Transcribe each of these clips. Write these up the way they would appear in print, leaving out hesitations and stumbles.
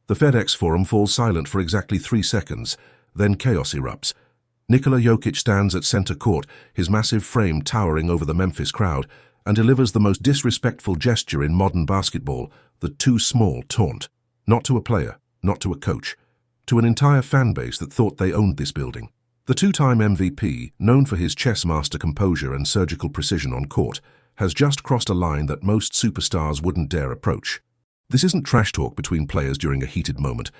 The FedEx Forum falls silent for exactly 3 seconds, then chaos erupts. Nikola Jokić stands at center court, his massive frame towering over the Memphis crowd, and delivers the most disrespectful gesture in modern basketball, the too small taunt. Not to a player, not to a coach, to an entire fan base that thought they owned this building. The two-time MVP, known for his chess master composure and surgical precision on court, has just crossed a line that most superstars wouldn't dare approach. This isn't trash talk between players during a heated moment.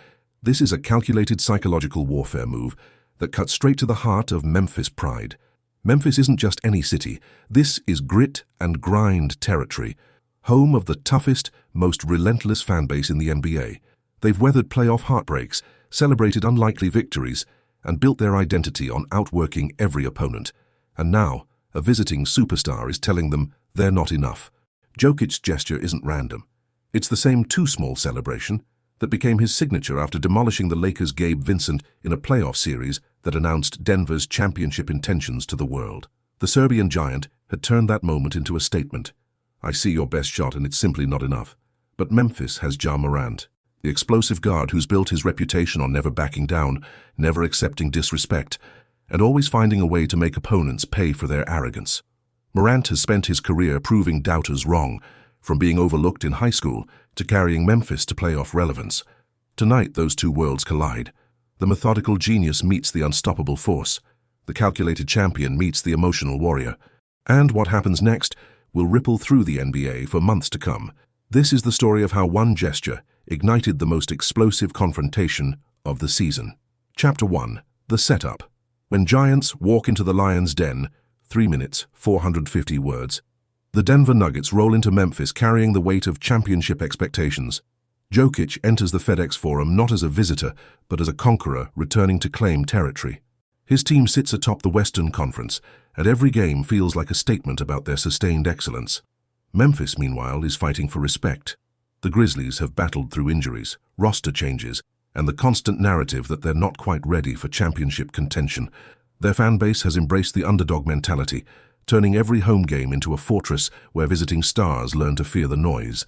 This is a calculated psychological warfare move that cuts straight to the heart of Memphis pride. Memphis isn't just any city. This is grit and grind territory, home of the toughest, most relentless fan base in the NBA. They've weathered playoff heartbreaks, celebrated unlikely victories, and built their identity on outworking every opponent. And now, a visiting superstar is telling them they're not enough. Jokic's gesture isn't random. It's the same too small celebration that became his signature after demolishing the Lakers' Gabe Vincent in a playoff series that announced Denver's championship intentions to the world. The Serbian giant had turned that moment into a statement. I see your best shot and it's simply not enough. But Memphis has Ja Morant, the explosive guard who's built his reputation on never backing down, never accepting disrespect, and always finding a way to make opponents pay for their arrogance. Morant has spent his career proving doubters wrong, from being overlooked in high school to carrying Memphis to playoff relevance. Tonight, those two worlds collide. The methodical genius meets the unstoppable force. The calculated champion meets the emotional warrior. And what happens next will ripple through the NBA for months to come. This is the story of how one gesture ignited the most explosive confrontation of the season. Chapter 1. The Setup. When giants walk into the lion's den, 3 minutes, 450 words. The Denver Nuggets roll into Memphis carrying the weight of championship expectations. Jokić enters the FedEx Forum not as a visitor, but as a conqueror returning to claim territory. His team sits atop the Western Conference, and every game feels like a statement about their sustained excellence. Memphis, meanwhile, is fighting for respect. The Grizzlies have battled through injuries, roster changes, and the constant narrative that they're not quite ready for championship contention. Their fan base has embraced the underdog mentality, turning every home game into a fortress where visiting stars learn to fear the noise.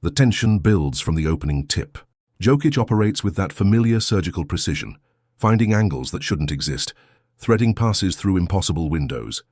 The tension builds from the opening tip. Jokić operates with that familiar surgical precision, finding angles that shouldn't exist, threading passes through impossible windows.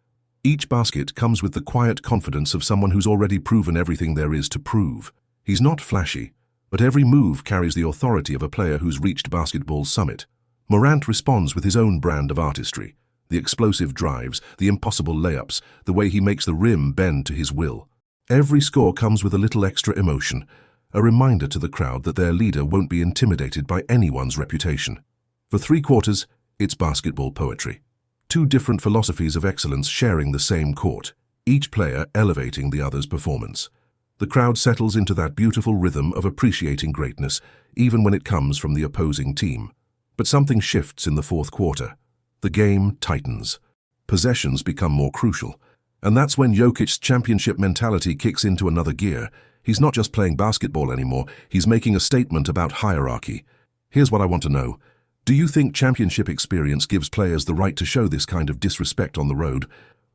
Each basket comes with the quiet confidence of someone who's already proven everything there is to prove. He's not flashy, but every move carries the authority of a player who's reached basketball's summit. Morant responds with his own brand of artistry. The explosive drives, the impossible layups, the way he makes the rim bend to his will. Every score comes with a little extra emotion, a reminder to the crowd that their leader won't be intimidated by anyone's reputation. For 3 quarters, it's basketball poetry. 2 different philosophies of excellence sharing the same court, each player elevating the other's performance. The crowd settles into that beautiful rhythm of appreciating greatness, even when it comes from the opposing team. But something shifts in the 4th quarter. The game tightens. Possessions become more crucial. And that's when Jokic's championship mentality kicks into another gear. He's not just playing basketball anymore, he's making a statement about hierarchy. Here's what I want to know. Do you think championship experience gives players the right to show this kind of disrespect on the road?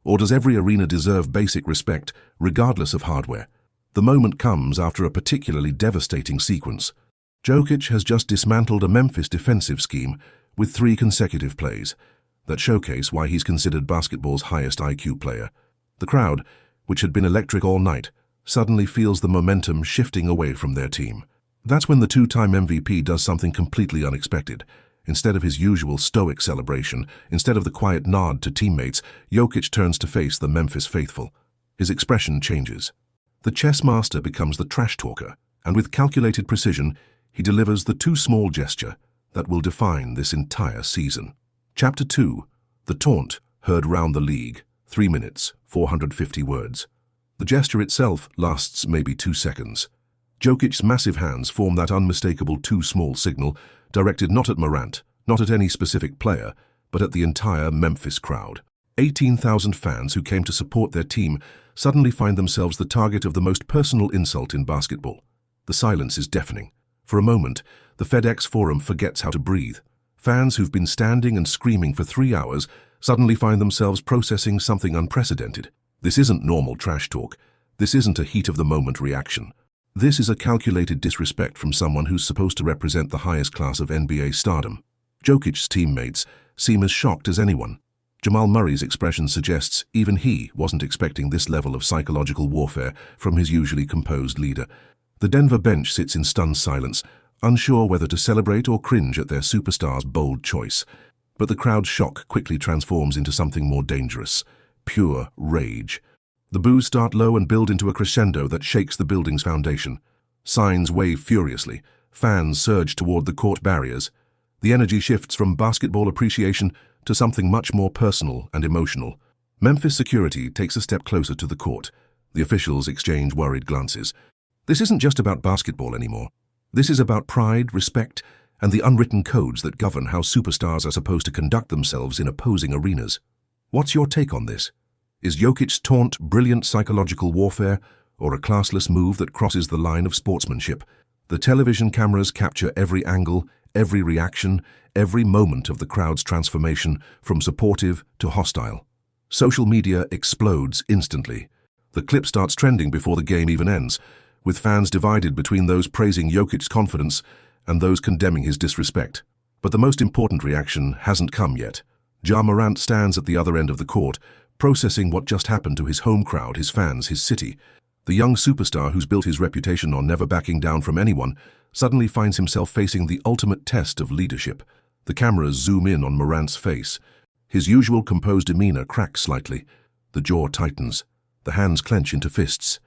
Or does every arena deserve basic respect, regardless of hardware? The moment comes after a particularly devastating sequence. Jokić has just dismantled a Memphis defensive scheme with 3 consecutive plays that showcase why he's considered basketball's highest IQ player. The crowd, which had been electric all night, suddenly feels the momentum shifting away from their team. That's when the 2-time MVP does something completely unexpected. Instead of his usual stoic celebration, instead of the quiet nod to teammates, Jokić turns to face the Memphis faithful. His expression changes. The chess master becomes the trash talker, and with calculated precision, he delivers the too small gesture that will define this entire season. Chapter 2. The Taunt, heard round the league, 3 minutes, 450 words. The gesture itself lasts maybe 2 seconds. Jokic's massive hands form that unmistakable too small signal, directed not at Morant, not at any specific player, but at the entire Memphis crowd. 18,000 fans who came to support their team suddenly find themselves the target of the most personal insult in basketball. The silence is deafening. For a moment, the FedEx Forum forgets how to breathe. Fans who've been standing and screaming for 3 hours suddenly find themselves processing something unprecedented. This isn't normal trash talk. This isn't a heat-of-the-moment reaction. This is a calculated disrespect from someone who's supposed to represent the highest class of NBA stardom. Jokic's teammates seem as shocked as anyone. Jamal Murray's expression suggests even he wasn't expecting this level of psychological warfare from his usually composed leader. The Denver bench sits in stunned silence, unsure whether to celebrate or cringe at their superstar's bold choice. But the crowd's shock quickly transforms into something more dangerous: pure rage. The boos start low and build into a crescendo that shakes the building's foundation. Signs wave furiously. Fans surge toward the court barriers. The energy shifts from basketball appreciation to something much more personal and emotional. Memphis security takes a step closer to the court. The officials exchange worried glances. This isn't just about basketball anymore. This is about pride, respect, and the unwritten codes that govern how superstars are supposed to conduct themselves in opposing arenas. What's your take on this? Is Jokic's taunt brilliant psychological warfare, or a classless move that crosses the line of sportsmanship? The television cameras capture every angle, every reaction, every moment of the crowd's transformation from supportive to hostile. Social media explodes instantly. The clip starts trending before the game even ends, with fans divided between those praising Jokic's confidence and those condemning his disrespect. But the most important reaction hasn't come yet. Ja Morant stands at the other end of the court, processing what just happened to his home crowd, his fans, his city. The young superstar who's built his reputation on never backing down from anyone suddenly finds himself facing the ultimate test of leadership. The cameras zoom in on Morant's face. His usual composed demeanor cracks slightly. The jaw tightens. The hands clench into fists.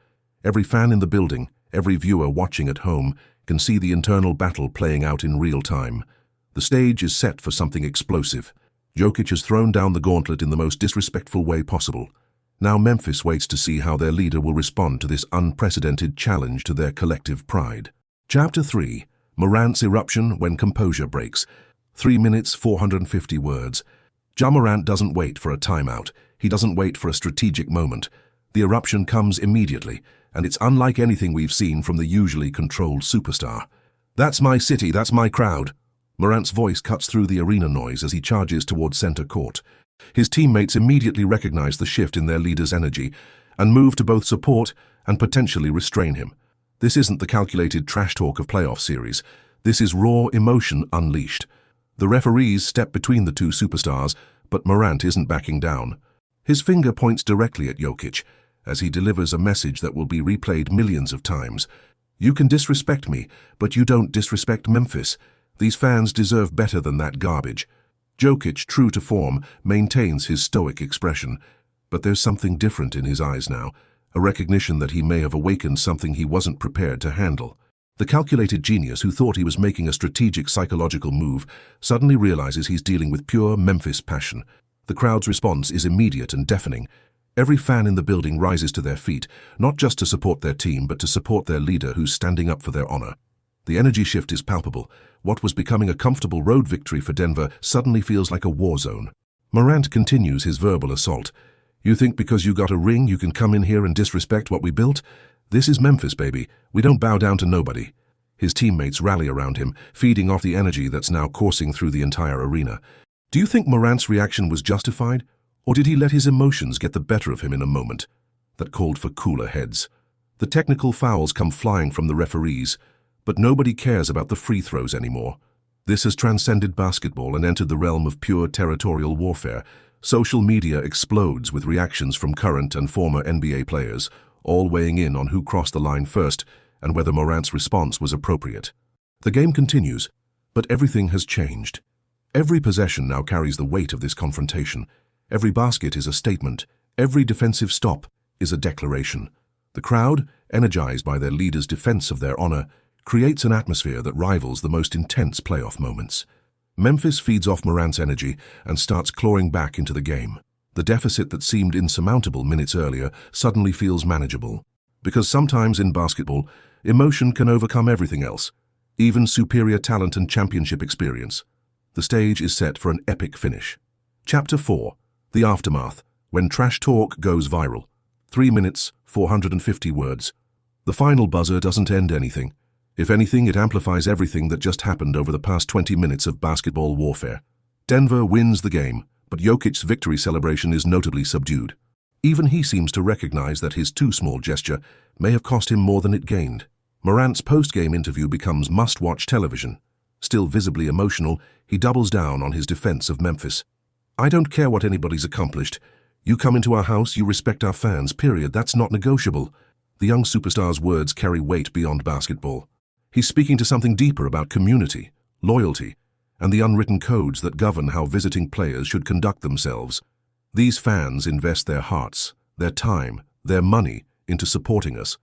Every fan in the building, every viewer watching at home, can see the internal battle playing out in real time. The stage is set for something explosive. Jokić has thrown down the gauntlet in the most disrespectful way possible. Now Memphis waits to see how their leader will respond to this unprecedented challenge to their collective pride. Chapter 3. Morant's eruption when composure breaks. 3 minutes, 450 words. Ja Morant doesn't wait for a timeout. He doesn't wait for a strategic moment. The eruption comes immediately, and it's unlike anything we've seen from the usually controlled superstar. "That's my city, that's my crowd." Morant's voice cuts through the arena noise as he charges towards center court. His teammates immediately recognize the shift in their leader's energy and move to both support and potentially restrain him. This isn't the calculated trash talk of playoff series. This is raw emotion unleashed. The referees step between the two superstars, but Morant isn't backing down. His finger points directly at Jokić as he delivers a message that will be replayed millions of times. "You can disrespect me, but you don't disrespect Memphis. These fans deserve better than that garbage." Jokić, true to form, maintains his stoic expression, but there's something different in his eyes now, a recognition that he may have awakened something he wasn't prepared to handle. The calculated genius who thought he was making a strategic psychological move suddenly realizes he's dealing with pure Memphis passion. The crowd's response is immediate and deafening. Every fan in the building rises to their feet, not just to support their team, but to support their leader who's standing up for their honor. The energy shift is palpable. What was becoming a comfortable road victory for Denver suddenly feels like a war zone. Morant continues his verbal assault. "You think because you got a ring you can come in here and disrespect what we built? This is Memphis, baby. We don't bow down to nobody." His teammates rally around him, feeding off the energy that's now coursing through the entire arena. Do you think Morant's reaction was justified, or did he let his emotions get the better of him in a moment that called for cooler heads? The technical fouls come flying from the referees, but nobody cares about the free throws anymore. This has transcended basketball and entered the realm of pure territorial warfare. Social media explodes with reactions from current and former NBA players, all weighing in on who crossed the line first and whether Morant's response was appropriate. The game continues, but everything has changed. Every possession now carries the weight of this confrontation. Every basket is a statement. Every defensive stop is a declaration. The crowd, energized by their leader's defense of their honor, creates an atmosphere that rivals the most intense playoff moments. Memphis feeds off Morant's energy and starts clawing back into the game. The deficit that seemed insurmountable minutes earlier suddenly feels manageable. Because sometimes in basketball, emotion can overcome everything else, even superior talent and championship experience. The stage is set for an epic finish. Chapter 4. The Aftermath, when trash talk goes viral. 3 minutes, 450 words. The final buzzer doesn't end anything. If anything, it amplifies everything that just happened over the past 20 minutes of basketball warfare. Denver wins the game, but Jokic's victory celebration is notably subdued. Even he seems to recognize that his too small gesture may have cost him more than it gained. Morant's post-game interview becomes must-watch television. Still visibly emotional, he doubles down on his defense of Memphis. "I don't care what anybody's accomplished. You come into our house, you respect our fans, period. That's not negotiable." The young superstar's words carry weight beyond basketball. He's speaking to something deeper about community, loyalty, and the unwritten codes that govern how visiting players should conduct themselves. These fans invest their hearts, their time, their money into supporting us.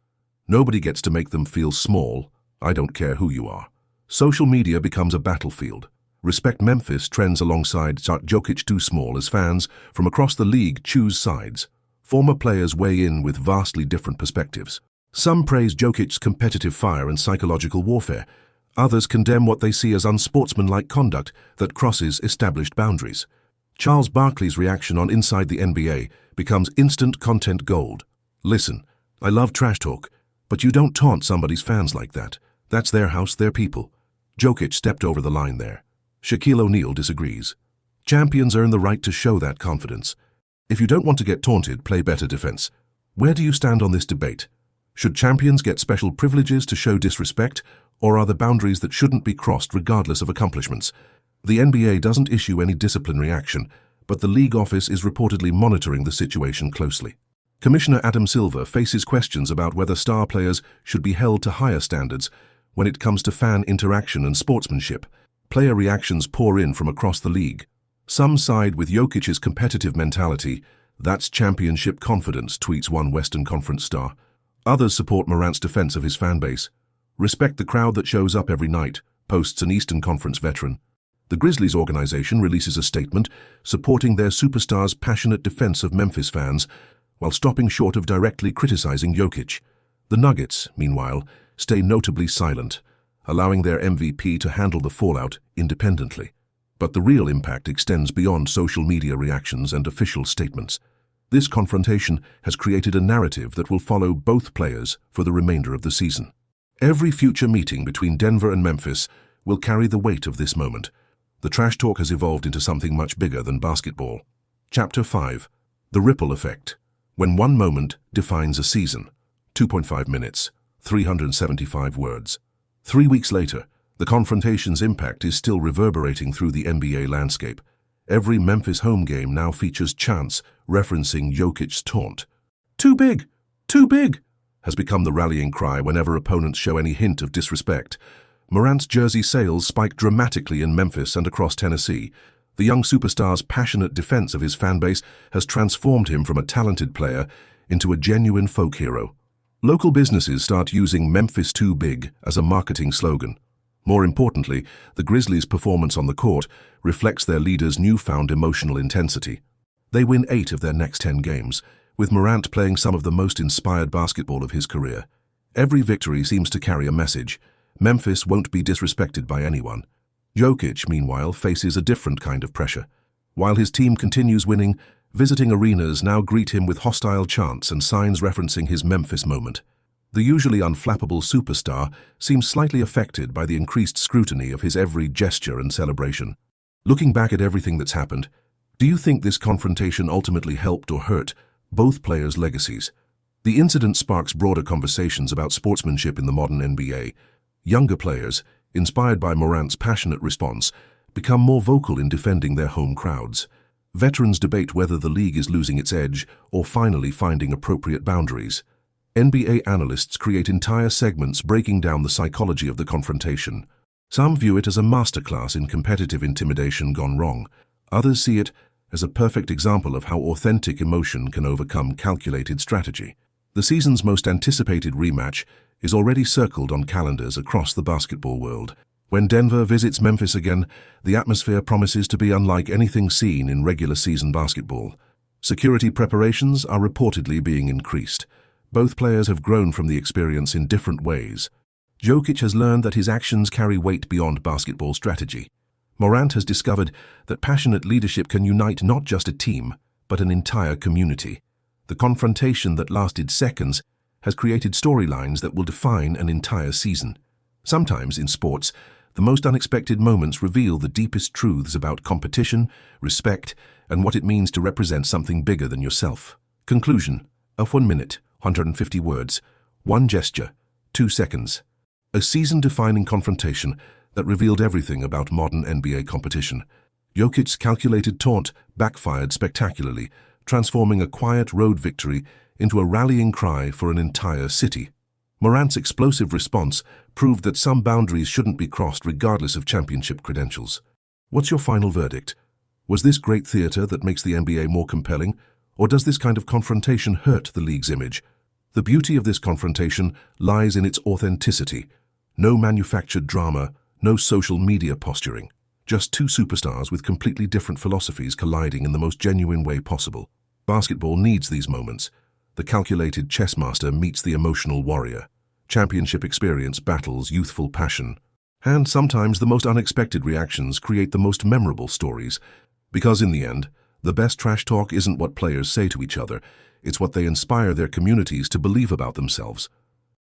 Nobody gets to make them feel small. I don't care who you are. Social media becomes a battlefield. Respect Memphis trends alongside Jokić too small as fans from across the league choose sides. Former players weigh in with vastly different perspectives. Some praise Jokic's competitive fire and psychological warfare. Others condemn what they see as unsportsmanlike conduct that crosses established boundaries. Charles Barkley's reaction on Inside the NBA becomes instant content gold. "Listen, I love trash talk, but you don't taunt somebody's fans like that. That's their house, their people." Jokić stepped over the line there. Shaquille O'Neal disagrees. Champions earn the right to show that confidence. If you don't want to get taunted, play better defense. Where do you stand on this debate? Should champions get special privileges to show disrespect, or are there boundaries that shouldn't be crossed regardless of accomplishments? The NBA doesn't issue any disciplinary action, but the league office is reportedly monitoring the situation closely. Commissioner Adam Silver faces questions about whether star players should be held to higher standards when it comes to fan interaction and sportsmanship. Player reactions pour in from across the league. Some side with Jokic's competitive mentality. "That's championship confidence," tweets one Western Conference star. Others support Morant's defense of his fan base. "Respect the crowd that shows up every night," posts an Eastern Conference veteran. The Grizzlies organization releases a statement supporting their superstar's passionate defense of Memphis fans while stopping short of directly criticizing Jokić. The Nuggets, meanwhile, stay notably silent, allowing their MVP to handle the fallout independently. But the real impact extends beyond social media reactions and official statements. This confrontation has created a narrative that will follow both players for the remainder of the season. Every future meeting between Denver and Memphis will carry the weight of this moment. The trash talk has evolved into something much bigger than basketball. Chapter 5. The Ripple Effect. When one moment defines a season. 2.5 minutes, 375 words. 3 weeks later, the confrontation's impact is still reverberating through the NBA landscape. Every Memphis home game now features chants referencing Jokic's taunt. "Too big! Too big!" has become the rallying cry whenever opponents show any hint of disrespect. Morant's jersey sales spiked dramatically in Memphis and across Tennessee. The young superstar's passionate defense of his fanbase has transformed him from a talented player into a genuine folk hero. Local businesses start using "Memphis Too Big" as a marketing slogan. More importantly, the Grizzlies' performance on the court reflects their leader's newfound emotional intensity. They win 8 of their next 10 games, with Morant playing some of the most inspired basketball of his career. Every victory seems to carry a message. Memphis won't be disrespected by anyone. Jokić, meanwhile, faces a different kind of pressure. While his team continues winning, visiting arenas now greet him with hostile chants and signs referencing his Memphis moment. The usually unflappable superstar seems slightly affected by the increased scrutiny of his every gesture and celebration. Looking back at everything that's happened, do you think this confrontation ultimately helped or hurt both players' legacies? The incident sparks broader conversations about sportsmanship in the modern NBA. Younger players, inspired by Morant's passionate response, become more vocal in defending their home crowds. Veterans debate whether the league is losing its edge or finally finding appropriate boundaries. NBA analysts create entire segments breaking down the psychology of the confrontation. Some view it as a masterclass in competitive intimidation gone wrong. Others see it as a perfect example of how authentic emotion can overcome calculated strategy. The season's most anticipated rematch is already circled on calendars across the basketball world. When Denver visits Memphis again, the atmosphere promises to be unlike anything seen in regular season basketball. Security preparations are reportedly being increased. Both players have grown from the experience in different ways. Jokić has learned that his actions carry weight beyond basketball strategy. Morant has discovered that passionate leadership can unite not just a team, but an entire community. The confrontation that lasted seconds has created storylines that will define an entire season. Sometimes, in sports, the most unexpected moments reveal the deepest truths about competition, respect, and what it means to represent something bigger than yourself. Conclusion of 1 minute, 150 words, 1 gesture, 2 seconds. A season-defining confrontation that revealed everything about modern NBA competition. Jokić's calculated taunt backfired spectacularly, transforming a quiet road victory into a rallying cry for an entire city. Morant's explosive response proved that some boundaries shouldn't be crossed regardless of championship credentials. What's your final verdict? Was this great theater that makes the NBA more compelling, or does this kind of confrontation hurt the league's image? The beauty of this confrontation lies in its authenticity. No manufactured drama, no social media posturing. Just two superstars with completely different philosophies colliding in the most genuine way possible. Basketball needs these moments. The calculated chess master meets the emotional warrior. Championship experience battles youthful passion. And sometimes the most unexpected reactions create the most memorable stories. Because in the end, the best trash talk isn't what players say to each other, it's what they inspire their communities to believe about themselves.